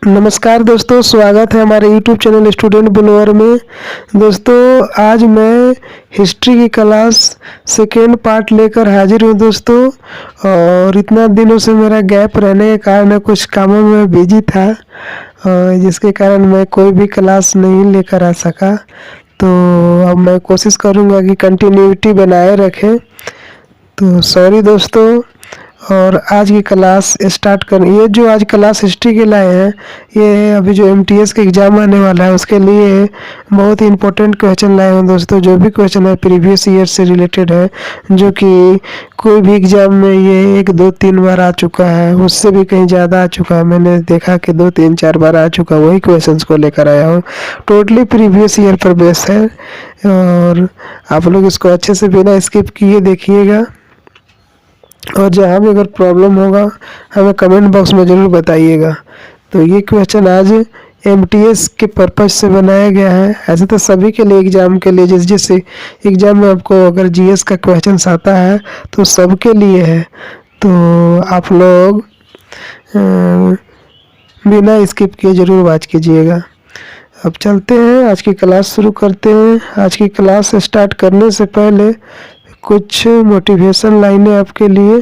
नमस्कार दोस्तों, स्वागत है हमारे YouTube चैनल स्टूडेंट बुलवर में। दोस्तों, आज मैं हिस्ट्री की क्लास सेकेंड पार्ट लेकर हाजिर हूँ दोस्तों। और इतना दिनों से मेरा गैप रहने के कारण कुछ कामों में बिजी था, जिसके कारण मैं कोई भी क्लास नहीं लेकर आ सका। तो अब मैं कोशिश करूँगा कि कंटिन्यूटी बनाए रखें। तो सॉरी दोस्तों। और आज की क्लास स्टार्ट कर, ये जो आज क्लास हिस्ट्री के लाए हैं, ये अभी जो एमटीएस का एग्ज़ाम आने वाला है उसके लिए बहुत ही इंपॉर्टेंट क्वेश्चन लाए हैं दोस्तों। जो भी क्वेश्चन है प्रीवियस ईयर से रिलेटेड है, जो कि कोई भी एग्ज़ाम में ये 1 2 3 बार आ चुका है, उससे भी कहीं ज़्यादा आ चुका है। मैंने देखा कि 2 3 4 बार आ चुका, वही क्वेश्चन को लेकर आया हूँ। टोटली प्रीवियस ईयर पर बेस है और आप लोग इसको अच्छे से बिना स्किप किए देखिएगा। और जहाँ भी अगर प्रॉब्लम होगा हमें कमेंट बॉक्स में ज़रूर बताइएगा। तो ये क्वेश्चन आज एमटीएस के पर्पज़ से बनाया गया है। ऐसे तो सभी के लिए एग्ज़ाम के लिए, जिस एग्ज़ाम में आपको अगर जीएस का क्वेश्चन आता है तो सबके लिए है। तो आप लोग बिना स्किप किए ज़रूर वॉच कीजिएगा। अब चलते हैं, आज की क्लास शुरू करते हैं। आज की क्लास स्टार्ट करने से पहले कुछ मोटिवेशन लाइनें आपके लिए।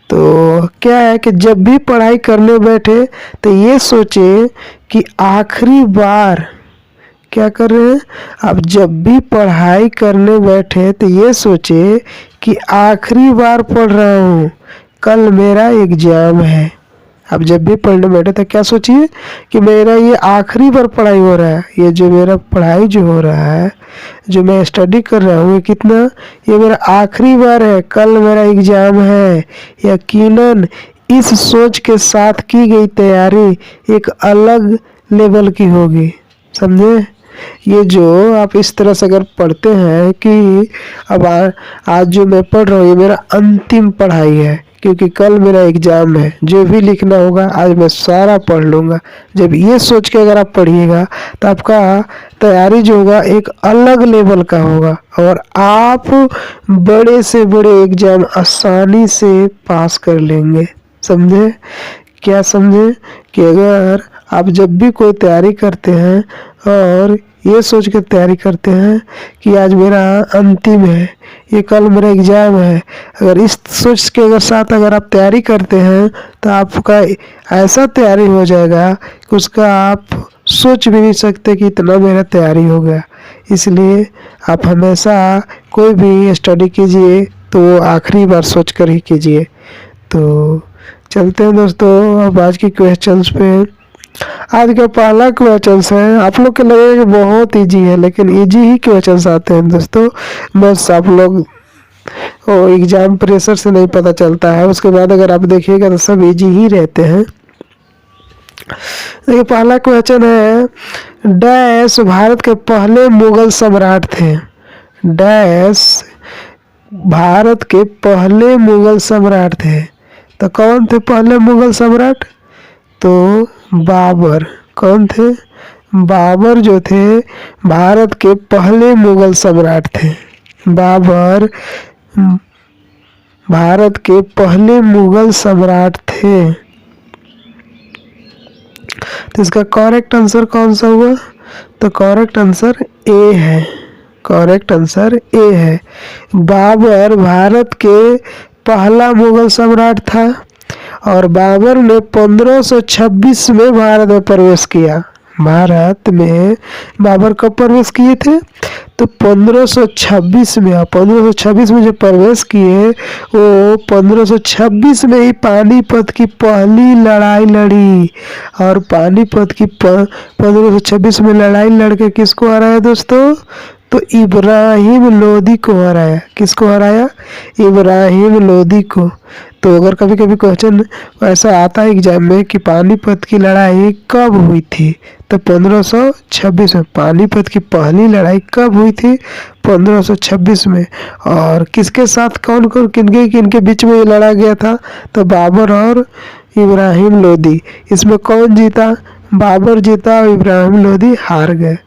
तो क्या है कि जब भी पढ़ाई करने बैठे तो ये सोचे कि आखिरी बार क्या कर रहे हैं। आप जब भी पढ़ाई करने बैठे तो ये सोचे कि आखिरी बार पढ़ रहा हूँ, कल मेरा एग्ज़ाम है। अब जब भी पढ़ने बैठे तो क्या सोचिए कि मेरा ये आखिरी बार पढ़ाई हो रहा है। ये जो मेरा पढ़ाई जो हो रहा है, जो मैं स्टडी कर रहा हूँ, ये कितना, ये मेरा आखिरी बार है, कल मेरा एग्ज़ाम है। यकीनन इस सोच के साथ की गई तैयारी एक अलग लेवल की होगी, समझे। ये जो आप इस तरह से अगर पढ़ते हैं कि अब आज जो मैं पढ़ रहा हूँ ये मेरा अंतिम पढ़ाई है, क्योंकि कल मेरा एग्ज़ाम है, जो भी लिखना होगा आज मैं सारा पढ़ लूँगा। जब ये सोच के अगर आप पढ़िएगा तो आपका तैयारी जो होगा एक अलग लेवल का होगा और आप बड़े से बड़े एग्ज़ाम आसानी से पास कर लेंगे, समझे। क्या समझे कि अगर आप जब भी कोई तैयारी करते हैं और ये सोच कर तैयारी करते हैं कि आज मेरा अंतिम है, ये कल मेरा एग्ज़ाम है, अगर इस सोच के साथ अगर आप तैयारी करते हैं तो आपका ऐसा तैयारी हो जाएगा कि उसका आप सोच भी नहीं सकते कि इतना मेरा तैयारी हो गया। इसलिए आप हमेशा कोई भी स्टडी कीजिए तो आखिरी बार सोच कर ही कीजिए। तो चलते हैं दोस्तों अब आज के क्वेश्चंस पे। आज का पहला क्वेश्चन है, आप लोग के लगेगा बहुत इजी है, लेकिन इजी ही क्वेश्चंस आते हैं दोस्तों। बस आप लोग एग्जाम प्रेशर से नहीं पता चलता है, उसके बाद अगर आप देखिएगा तो सब इजी ही रहते हैं। देखिए पहला क्वेश्चन है, डैश भारत के पहले मुगल सम्राट थे। डैश भारत के पहले मुगल सम्राट थे। तो कौन थे पहले मुगल सम्राट? तो बाबर। कौन थे? बाबर जो थे भारत के पहले मुगल सम्राट थे। बाबर भारत के पहले मुगल सम्राट थे। तो इसका करेक्ट आंसर कौन सा हुआ? तो करेक्ट आंसर ए है। करेक्ट आंसर ए है। बाबर भारत के पहला मुगल सम्राट था और बाबर ने 1526 में भारत में प्रवेश किया। भारत में बाबर कब प्रवेश किए थे? तो 1526 में। 1526 में जब प्रवेश किए, वो 1526 में ही पानीपत की पहली लड़ाई लड़ी। और पानीपत की 1526 में लड़ाई लड़के किसको हराया दोस्तों? तो इब्राहिम लोदी को हराया। किसको हराया? इब्राहिम लोदी को। तो अगर कभी कभी क्वेश्चन ऐसा आता है एग्जाम में कि पानीपत की लड़ाई कब हुई थी, तो 1526 में। पानीपत की पहली लड़ाई कब हुई थी? 1526 में। और किसके साथ, कौन कौन किनके किनके बीच में ये लड़ा गया था? तो बाबर और इब्राहिम लोदी। इसमें कौन जीता? बाबर जीता और इब्राहिम लोदी हार गए।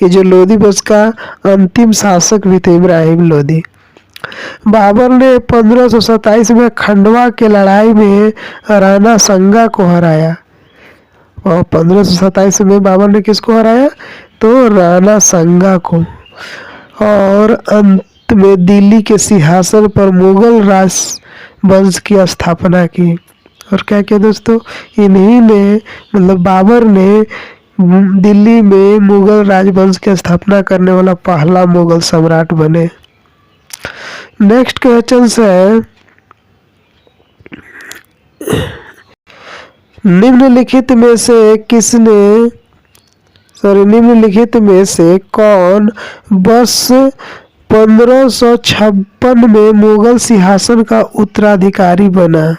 ये जो लोदी वंश का अंतिम शासक भी थे इब्राहिम लोदी। बाबर ने 1527 में खंडवा के लड़ाई में राणा संगा को हराया। और 1527 में बाबर ने किसको हराया, तो राणा संगा को। और अंत में दिल्ली के सिंहासन पर मुगल राजवंश की स्थापना की। और क्या किया दोस्तों, इन्हीं ने मतलब बाबर ने दिल्ली में मुगल राजवंश की स्थापना करने वाला पहला मुगल सम्राट बने। नेक्स्ट क्वेश्चन है, निम्नलिखित में से कौन वर्ष 1556 में मुगल सिंहासन का उत्तराधिकारी बना।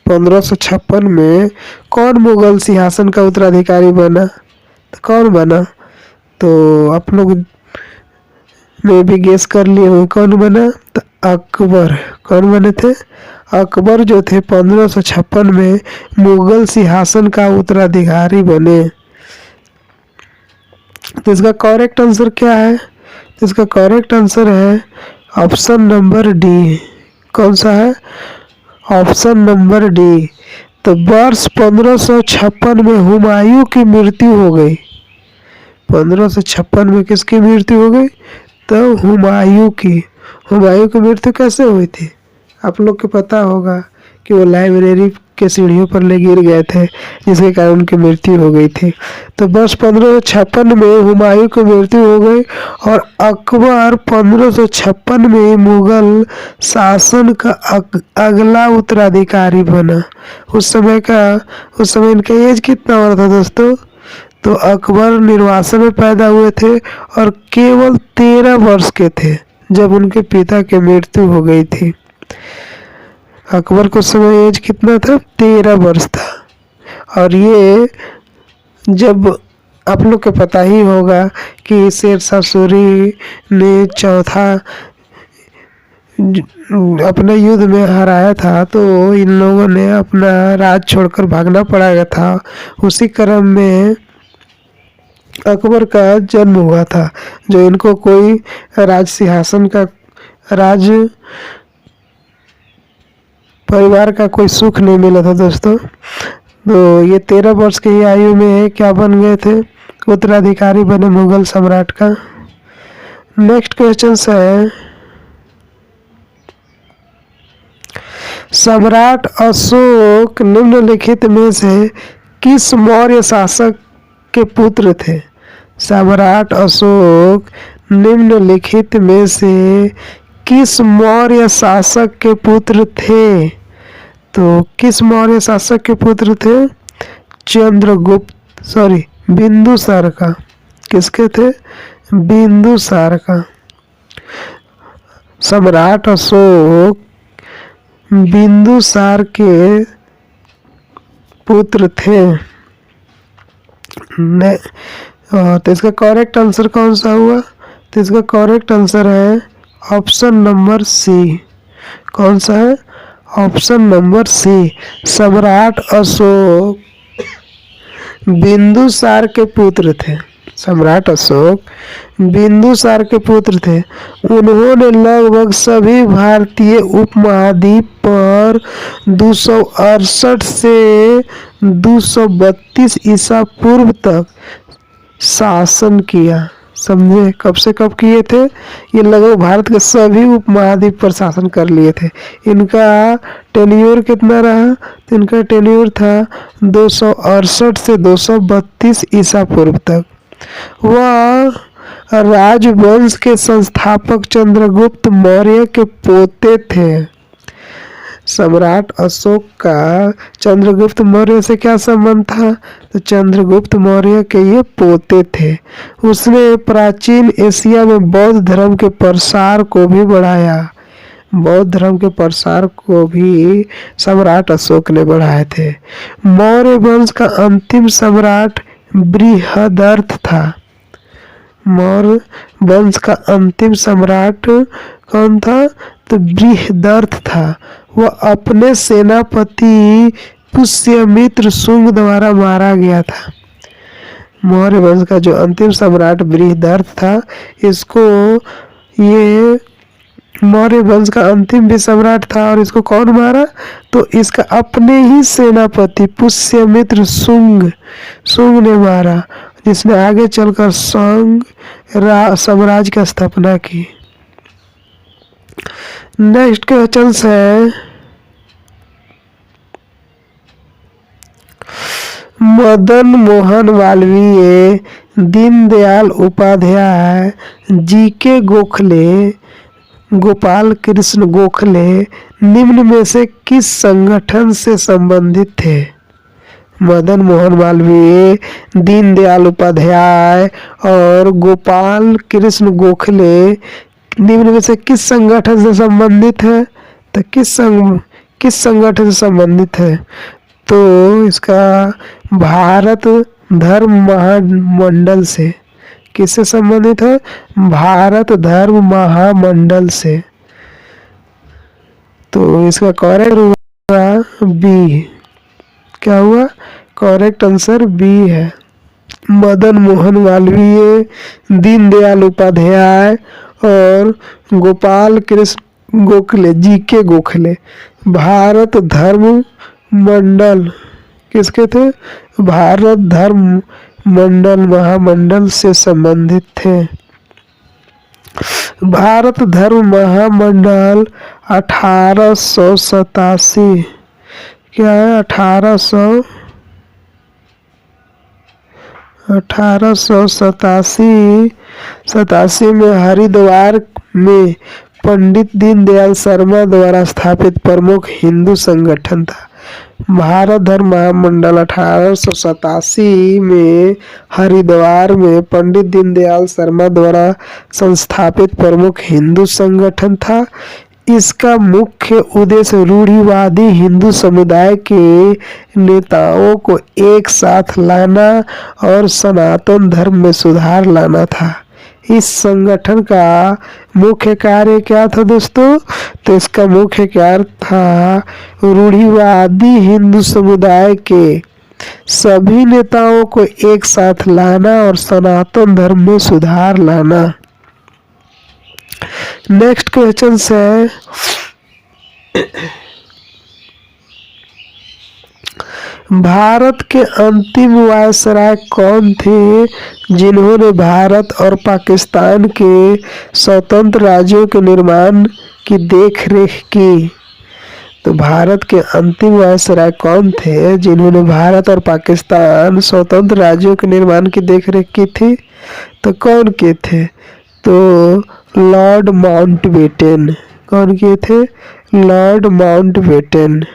1556 में कौन मुगल सिंहासन का उत्तराधिकारी बना, तो कौन बना, तो आप लोग ने भी गेस कर लिए होंगे कौन बना, तो अकबर। कौन बने थे, अकबर जो थे 1556 में मुगल सिंहासन का उत्तराधिकारी बने। तो इसका करेक्ट आंसर क्या है, तो इसका करेक्ट आंसर है ऑप्शन नंबर डी। कौन सा है, ऑप्शन नंबर डी। तो वर्ष 1556 में हुमायूं की मृत्यु हो गई। 1556 में किसकी मृत्यु हो गई, तो हुमायूं की। हुमायूं की मृत्यु कैसे हुई थी, आप लोग को पता होगा कि वो लाइब्रेरी के सीढ़ियों पर ले गिर गए थे, जिसके कारण उनकी मृत्यु हो गई थी। तो वर्ष 1556 में हुमायूं की मृत्यु हो गई और अकबर 1556 में मुगल शासन का अगला उत्तराधिकारी बना। उस समय इनका एज कितना हो रहा था दोस्तों, तो अकबर निर्वासन में पैदा हुए थे और केवल 13 वर्ष के थे जब उनके पिता की मृत्यु हो गई थी। अकबर को समय एज कितना था, 13 वर्ष था। और ये जब आप लोग को पता ही होगा कि शेरशाह सूरी ने चौथा अपने युद्ध में हराया था, तो इन लोगों ने अपना राज छोड़कर भागना पड़ा था। उसी क्रम में अकबर का जन्म हुआ था, जो इनको कोई राज सिंहासन का राज परिवार का कोई सुख नहीं मिला था दोस्तों। तो ये 13 वर्ष की आयु में क्या बन गए थे, उत्तराधिकारी बने मुगल सम्राट का। नेक्स्ट क्वेश्चन है, सम्राट अशोक निम्नलिखित में से किस मौर्य शासक के पुत्र थे। सम्राट अशोक निम्नलिखित में से किस मौर्य शासक के पुत्र थे, तो किस मौर्य शासक के पुत्र थे, बिंदुसार का। किसके थे, बिंदुसार का। सम्राट अशोक बिंदुसार के पुत्र थे। तो इसका करेक्ट आंसर कौन सा हुआ, तो इसका करेक्ट आंसर है ऑप्शन नंबर सी। कौन सा है, ऑप्शन नंबर सी। सम्राट अशोक बिंदुसार के पुत्र थे। सम्राट अशोक बिंदुसार के पुत्र थे। उन्होंने लगभग सभी भारतीय उपमहाद्वीप पर 268 से 232 ईसा पूर्व तक शासन किया। समझे, कब से कब किए थे, ये लगभग भारत के सभी उपमहाद्वीप पर शासन कर लिए थे। इनका टेन्योर कितना रहा, तो इनका टेन्योर था 268 से 232 ईसा पूर्व तक। वह राजवंश के संस्थापक चंद्रगुप्त मौर्य के पोते थे। सम्राट अशोक का चंद्रगुप्त मौर्य से क्या संबंध था, तो चंद्रगुप्त मौर्य के ये पोते थे। उसने प्राचीन एशिया में बौद्ध धर्म के प्रसार को भी बढ़ाया। बौद्ध धर्म के प्रसार को भी सम्राट अशोक ने बढ़ाए थे। मौर्य वंश का अंतिम सम्राट बृहदर्थ था। मौर्य वंश का अंतिम सम्राट कौन था, तो बृहदर्थ था। वह अपने सेनापति पुष्यमित्र शुंग द्वारा मारा गया था। मौर्य वंश का जो अंतिम सम्राट बृहदर्थ था, इसको ये मौर्य वंश का अंतिम भी सम्राट था। और इसको कौन मारा? तो इसका अपने ही सेनापति पुष्यमित्र शुंग ने मारा, जिसने आगे चलकर शुंग साम्राज्य की स्थापना की। नेक्स्ट क्वेश्चन है मदन मोहन मालवीय, दीनदयाल उपाध्याय, जीके गोखले, गोपाल कृष्ण गोखले निम्न में से किस संगठन से संबंधित थे? मदन मोहन मालवीय, दीनदयाल उपाध्याय और गोपाल कृष्ण गोखले निम्न में से किस संगठन से संबंधित है? तो किस संगठन से संबंधित है? तो इसका भारत धर्म महामंडल से। किससे संबंधित है? भारत धर्म महामंडल से। तो इसका करेक्ट हुआ बी। क्या हुआ? करेक्ट आंसर बी है। मदन मोहन मालवीय, दीनदयाल उपाध्याय और गोपाल कृष्ण गोखले, जीके गोखले भारत धर्म मंडल किसके थे? भारत धर्म मंडल महामंडल से संबंधित थे। भारत धर्म महामंडल 1887 क्या है? 1887 में हरिद्वार में पंडित दीनदयाल शर्मा द्वारा स्थापित प्रमुख हिंदू संगठन था। भारत धर्म महामंडल 1887 में हरिद्वार में पंडित दीनदयाल शर्मा द्वारा संस्थापित प्रमुख हिंदू संगठन था। इसका मुख्य उद्देश्य रूढ़िवादी हिंदू समुदाय के नेताओं को एक साथ लाना और सनातन धर्म में सुधार लाना था। इस संगठन का मुख्य कार्य क्या था दोस्तों? तो इसका मुख्य कार्य था रूढ़िवादी हिंदू समुदाय के सभी नेताओं को एक साथ लाना और सनातन धर्म में सुधार लाना। नेक्स्ट क्वेश्चन है भारत के अंतिम वायसराय कौन थे जिन्होंने भारत और पाकिस्तान के स्वतंत्र राज्यों के निर्माण की देखरेख की? तो भारत के अंतिम वायसराय कौन थे जिन्होंने भारत और पाकिस्तान स्वतंत्र राज्यों के निर्माण की देखरेख की थी? तो कौन के थे? तो लॉर्ड माउंटबेटन। कौन किए थे? Lord Mountbatten.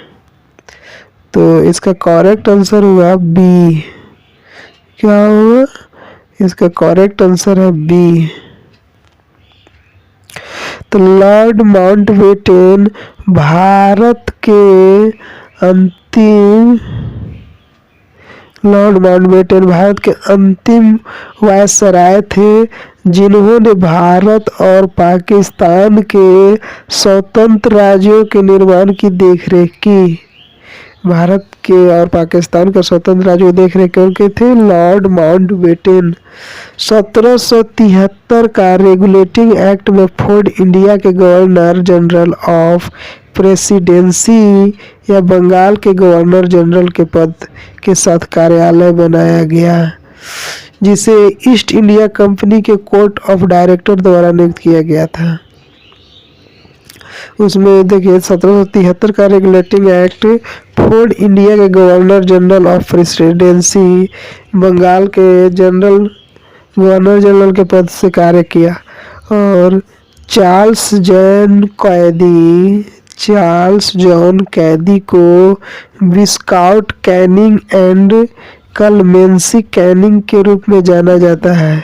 तो इसका करेक्ट आंसर हुआ बी। क्या हुआ? इसका करेक्ट आंसर है बी। तो लॉर्ड माउंटबेटन भारत के अंतिम वायसराय थे जिन्होंने भारत और पाकिस्तान के स्वतंत्र राज्यों के निर्माण की देखरेख की। भारत के और पाकिस्तान के स्वतंत्र राज्यों की देखरेख करके थे लॉर्ड माउंटबेटन। 1773 का रेगुलेटिंग एक्ट में फोर्ट इंडिया के गवर्नर जनरल ऑफ प्रेसिडेंसी या बंगाल के गवर्नर जनरल के पद के साथ कार्यालय बनाया गया, जिसे ईस्ट इंडिया कंपनी के कोर्ट ऑफ डायरेक्टर द्वारा नियुक्त किया गया था। उसमें देखिए 1773 का रेगुलेटिंग एक्ट फोर्ट इंडिया के governor general of presidency Bengal के गवर्नर जनरल के पद से कार्य किया। और चार्ल्स जॉन कैदी को विस्काउट कैनिंग एंड कलमेंसी कैनिंग के रूप में जाना जाता है।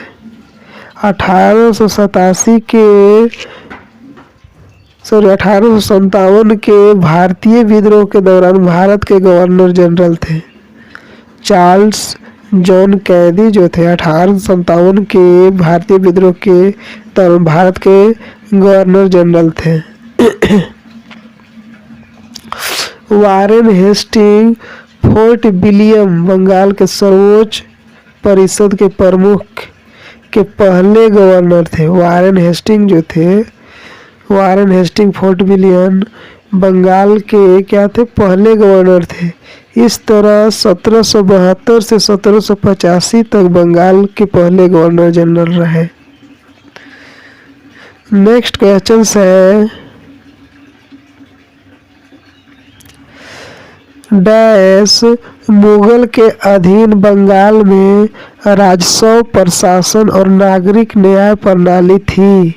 1857 के भारतीय विद्रोह के दौरान भारत के गवर्नर जनरल थे। चार्ल्स जॉन कैदी जो थे 1857 के भारतीय विद्रोह के दौरान भारत के गवर्नर जनरल थे। Warren Hasting Fort William Bengal के सर्वोच्च परिषद के प्रमुख के पहले गवर्नर थे। वारेन हेस्टिंग जो थे Warren Hasting Fort William Bengal के क्या थे, पहले गवर्नर थे। इस तरह 1772 से 1785 तक बंगाल के पहले गवर्नर जनरल रहे। नेक्स्ट क्वेश्चन है डैश मुगल के अधीन बंगाल में राजस्व प्रशासन और नागरिक न्याय प्रणाली थी।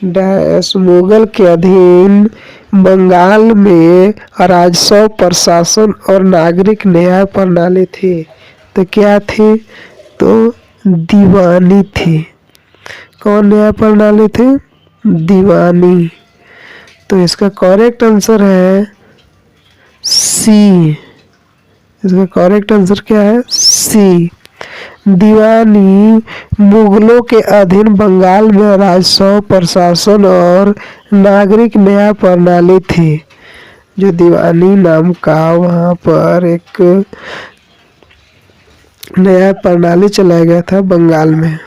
डैश मुगल के अधीन बंगाल में राजस्व प्रशासन और नागरिक न्याय प्रणाली थी। तो क्या थी, तो दीवानी थी। कौन न्याय प्रणाली थी, दीवानी। तो इसका करेक्ट आंसर है सी। इसका करेक्ट आंसर क्या है, सी। दीवानी मुगलों के अधीन बंगाल में राजस्व प्रशासन और नागरिक न्याय प्रणाली थी। जो दीवानी नाम का वहाँ पर एक न्याय प्रणाली चलाया गया था बंगाल में।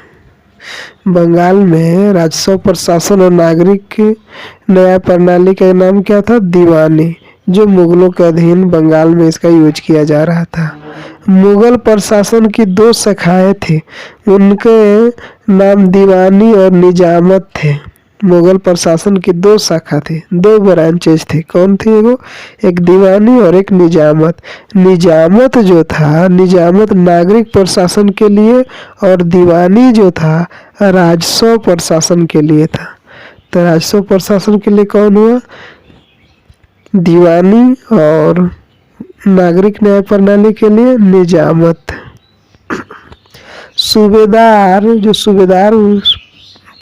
बंगाल में राजस्व प्रशासन और नागरिक न्याय प्रणाली का नाम क्या था, दीवानी, जो मुगलों के अधीन बंगाल में इसका यूज किया जा रहा था। मुगल प्रशासन की 2 शाखाएं थी, उनके नाम दीवानी और निजामत थे। मुगल प्रशासन की 2 शाखा थी, 2 ब्रांचेस थी। कौन थी, एक दीवानी और एक निजामत। निजामत जो था, निजामत नागरिक प्रशासन के लिए और दीवानी जो था राजस्व प्रशासन के लिए था। तो राजस्व प्रशासन के लिए कौन हुआ, दीवानी, और नागरिक न्याय प्रणाली के लिए निजामत। सूबेदार, जो सूबेदार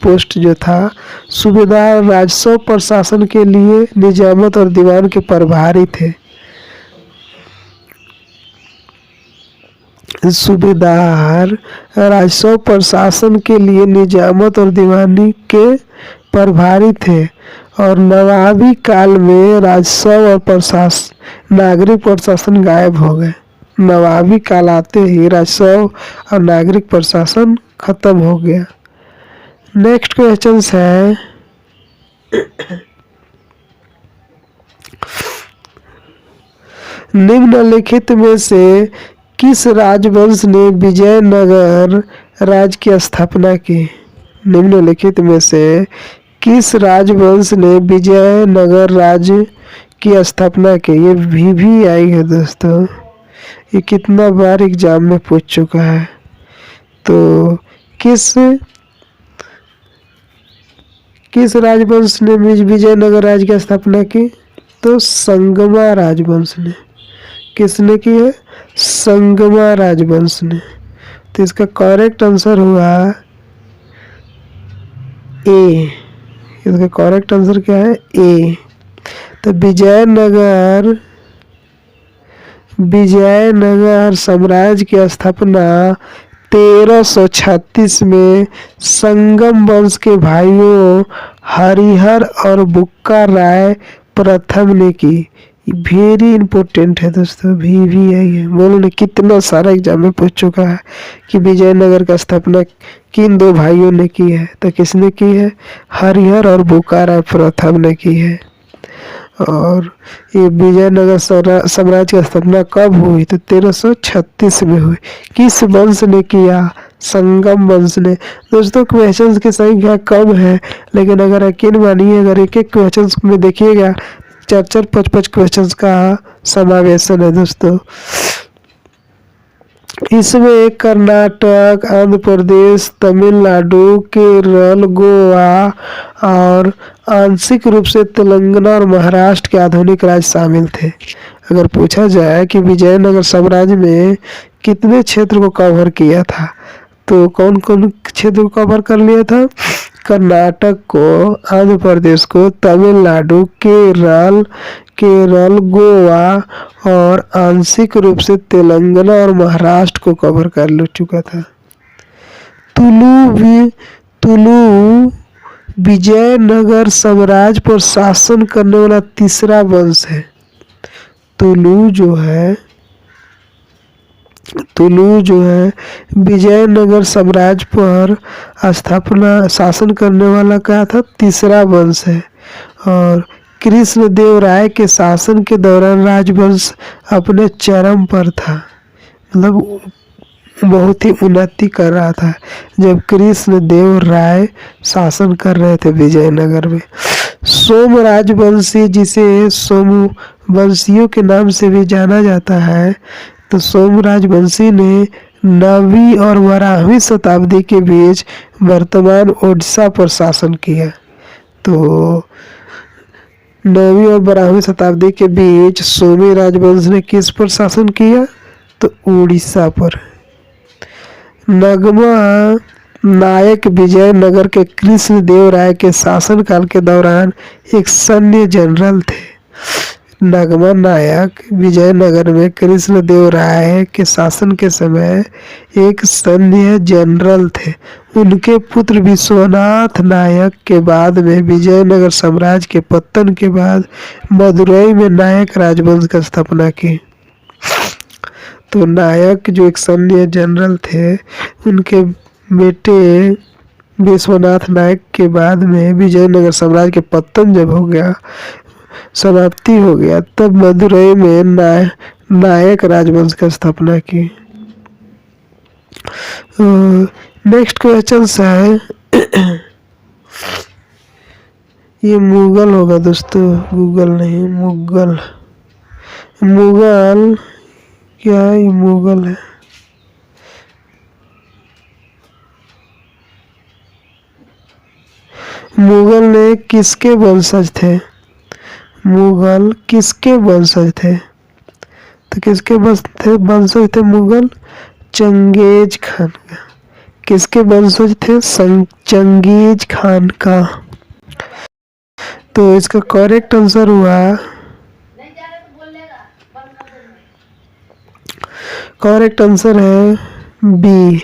पोस्ट जो था, सूबेदार राजस्व प्रशासन के लिए निजामत और दीवान के प्रभारी थे। सूबेदार राजस्व प्रशासन के लिए निजामत और दीवानी के प्रभारी थे। और नवाबी काल में राजस्व और प्रशासन, नागरिक प्रशासन गायब हो गए। नवाबी काल आते ही राजस्व और नागरिक प्रशासन खत्म हो गया। नेक्स्ट क्वेश्चन है निम्नलिखित में से किस राजवंश ने विजयनगर राज्य की स्थापना की। निम्नलिखित में से किस राजवंश ने विजयनगर राज्य की स्थापना की। ये भी आई है दोस्तों, ये कितना बार एग्जाम में पूछ चुका है। तो किस राजवंश ने विजयनगर राज्य की स्थापना की, तो संगमा राजवंश ने। किसने की है, संगमा राजवंश ने। तो इसका करेक्ट आंसर हुआ ए। इसका करेक्ट आंसर क्या है, ए। तो विजयनगर साम्राज्य की स्थापना 1336 में संगम वंश के भाइयों हरिहर और बुक्का राय प्रथम ने की। वेरी इंपॉर्टेंट है दोस्तों, भी आई है। बोलो ना, कितना सारा एग्जाम में पूछ चुका है कि विजयनगर का स्थापना किन 2 भाइयों ने की है। तो किसने की है, हरिहर और बुक्का राय प्रथम ने की है। और ये विजयनगर साम्राज्य की स्थापना कब हुई, तो 1336 में हुई। किस वंश ने किया, संगम वंश ने। दोस्तों क्वेश्चंस की संख्या कम है, लेकिन अगर यकीन मानिए, अगर एक एक क्वेश्चंस में देखिएगा 4-4, 5-5 क्वेश्चंस का समावेशन है दोस्तों। इसमें कर्नाटक, आंध्र प्रदेश, तमिलनाडु, केरल, गोवा और आंशिक रूप से तेलंगाना और महाराष्ट्र के आधुनिक राज्य शामिल थे। अगर पूछा जाए कि विजयनगर साम्राज्य में कितने क्षेत्र को कवर किया था, तो कौन कौन क्षेत्र को कवर कर लिया था, कर्नाटक को, आंध्र प्रदेश को, तमिलनाडु, केरल, गोवा और आंशिक रूप से तेलंगाना और महाराष्ट्र को कवर कर चुका था। तुलु विजयनगर साम्राज्य पर शासन करने वाला तीसरा वंश है। तुलु जो है तुलु जो है विजयनगर साम्राज्य पर स्थापना शासन करने वाला क्या था, तीसरा वंश है। और कृष्णदेव राय के शासन के दौरान राजवंश अपने चरम पर था, मतलब बहुत ही उन्नति कर रहा था जब कृष्णदेव राय शासन कर रहे थे विजयनगर में। सोम राजवंशी, जिसे सोमवंशियों के नाम से भी जाना जाता है, तो सोम राजवंशी ने 9वीं और 12वीं शताब्दी के बीच वर्तमान ओडिशा पर शासन किया। तो 9वीं और 12वीं शताब्दी के बीच सोमी राजवंश ने किस पर शासन किया, तो उड़ीसा पर। नगमा नायक विजयनगर के कृष्णदेव राय के शासनकाल के दौरान एक सैन्य जनरल थे। नगमा नायक विजयनगर में कृष्णदेव राय के शासन के समय एक सैन्य जनरल थे। उनके पुत्र विश्वनाथ नायक के बाद में विजयनगर साम्राज्य के पतन के बाद मदुरई में नायक राजवंश की स्थापना की। तो नायक जो एक सैन्य जनरल थे, उनके बेटे विश्वनाथ नायक के बाद में विजयनगर साम्राज्य के पतन जब हो गया, समाप्ति हो गया, तब मदुरई में नायक राजवंश की स्थापना की। नेक्स्ट क्वेश्चन है ये मुगल होगा दोस्तों, गूगल नहीं, मुगल। मुगल क्या है, ये मुगल है। मुगल ने किसके वंशज थे, मुगल किसके वंशज थे, तो किसके वंशज थे मुगल, चंगेज खान का। किसके वंशज थे, चंगेज खान का। तो इसका करेक्ट आंसर हुआ, करेक्ट आंसर है बी,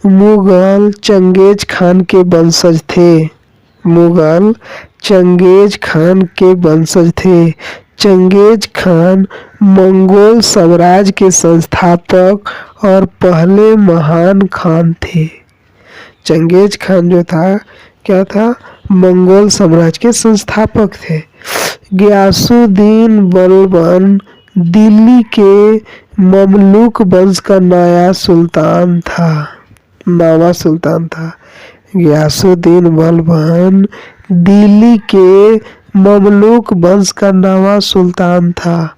मुगल चंगेज खान के वंशज थे। मुगल चंगेज खान के वंशज थे। चंगेज खान मंगोल साम्राज्य के संस्थापक और पहले महान खान थे। चंगेज खान जो था क्या था, मंगोल साम्राज्य के संस्थापक थे। गयासुद्दीन बलबन दिल्ली के ममलूक वंश का नया सुल्तान था, नावा सुल्तान था। गयासुद्दीन बलबन दिल्ली के ममलूक वंश का नवा सुल्तान था।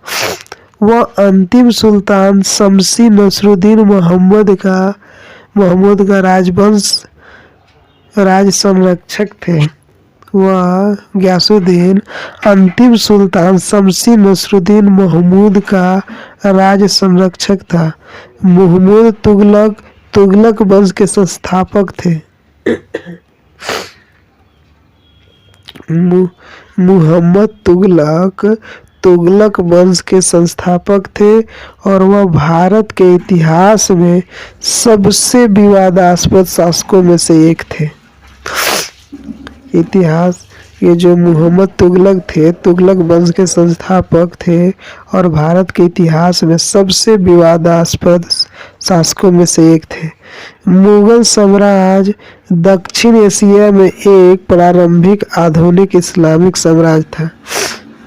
वह अंतिम सुल्तान शमसी नसरुद्दीन मोहम्मद का राज संरक्षक थे। वह गयासुद्दीन अंतिम सुल्तान शमसी नसरुद्दीन महमूद का राज संरक्षक था। महमूद तुगलक वंश के संस्थापक थे। मुहम्मद तुगलक वंश के संस्थापक थे और वह भारत के इतिहास में सबसे विवादास्पद शासकों में से एक थे। इतिहास, ये जो मुहम्मद तुगलक थे, तुगलक वंश के संस्थापक थे और भारत के इतिहास में सबसे विवादास्पद शासकों में से एक थे। मुगल साम्राज्य दक्षिण एशिया में एक प्रारंभिक आधुनिक इस्लामिक साम्राज्य था।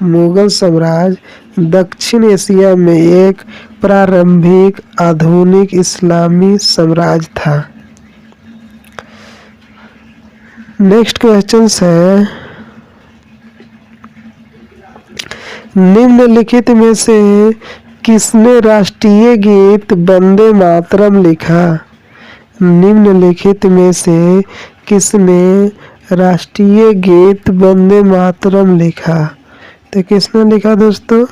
मुगल साम्राज्य दक्षिण एशिया में एक प्रारंभिक आधुनिक इस्लामी साम्राज्य था। नेक्स्ट क्वेश्चन है, निम्नलिखित में से किसने राष्ट्रीय गीत वंदे मातरम लिखा। निम्नलिखित में से किसने राष्ट्रीय गीत वंदे मातरम लिखा। तो किसने लिखा दोस्तों,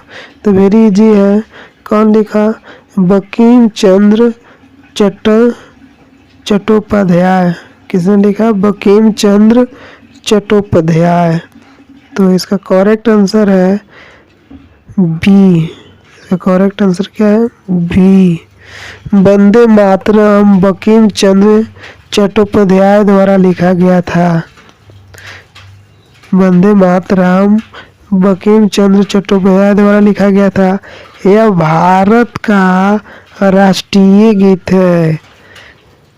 तो वेरी इजी है, कौन लिखा, बंकिम चंद्र चट्टोपाध्याय। किसने लिखा, बंकिम चंद्र चट्टोपाध्याय। तो इसका करेक्ट आंसर है बी। इसका करेक्ट आंसर क्या है, बी। वंदे मातरम बंकिम चंद्र चट्टोपाध्याय द्वारा लिखा गया था। वंदे मातरम बंकिम चंद्र चट्टोपाध्याय द्वारा लिखा गया था। यह भारत का राष्ट्रीय गीत है।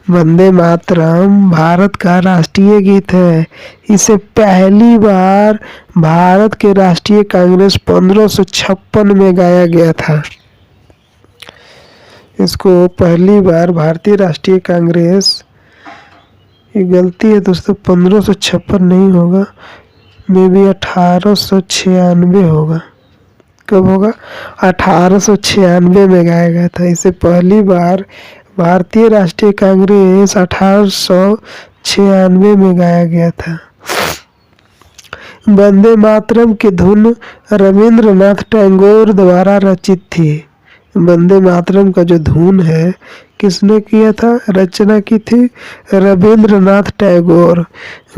वंदे मातरम भारत का राष्ट्रीय गीत है। इसे पहली बार भारत के राष्ट्रीय कांग्रेस 1556 में गाया गया था। इसको पहली बार भारतीय राष्ट्रीय कांग्रेस, ये गलती है दोस्तों, 1556 नहीं होगा, मे बी 1896 होगा। कब होगा? 1896 में गाया गया था। इसे पहली बार भारतीय राष्ट्रीय कांग्रेस 1896 में गाया गया था। वंदे मातरम की धुन रविंद्रनाथ टैगोर द्वारा रचित थी। वंदे मातरम का जो धुन है किसने किया था, रचना की थी? रविंद्रनाथ टैगोर।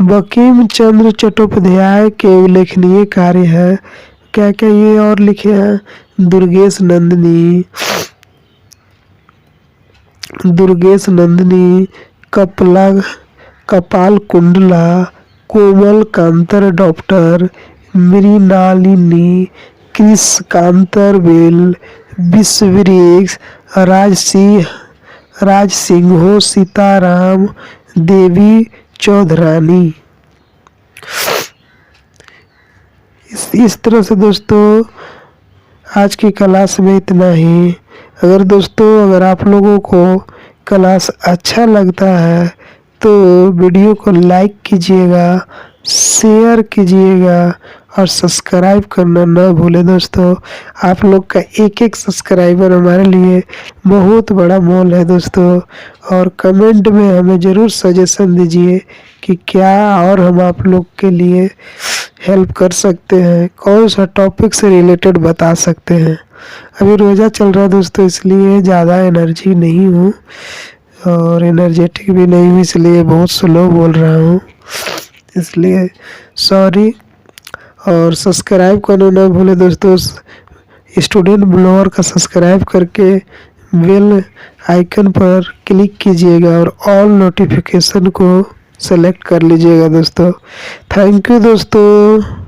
बंकिम चंद्र चट्टोपाध्याय के उल्लेखनीय कार्य है। क्या क्या ये और लिखे हैं? दुर्गेश नंदिनी, कपाल कुंडला, कोमल कांतर डॉक्टर, मृणालिनी, कृष कांतर बेल, विश्ववृक्ष, राजसिंहो, सीताराम, देवी चौधरानी। इस तरह से दोस्तों आज की क्लास में इतना ही। अगर आप लोगों को क्लास अच्छा लगता है तो वीडियो को लाइक कीजिएगा, शेयर कीजिएगा और सब्सक्राइब करना ना भूलें दोस्तों। आप लोग का एक एक सब्सक्राइबर हमारे लिए बहुत बड़ा मोल है दोस्तों। और कमेंट में हमें ज़रूर सजेशन दीजिए कि क्या और हम आप लोग के लिए हेल्प कर सकते हैं, कौन सा टॉपिक से रिलेटेड बता सकते हैं। अभी रोज़ा चल रहा है दोस्तों, इसलिए ज़्यादा एनर्जी नहीं हूँ और एनर्जेटिक भी नहीं हूँ, इसलिए बहुत स्लो बोल रहा हूँ, इसलिए सॉरी। और सब्सक्राइब करना ना भूलें दोस्तों। स्टूडेंट ब्लॉगर का सब्सक्राइब करके बेल आइकन पर क्लिक कीजिएगा और ऑल नोटिफिकेशन को सेलेक्ट कर लीजिएगा दोस्तों। थैंक यू दोस्तों।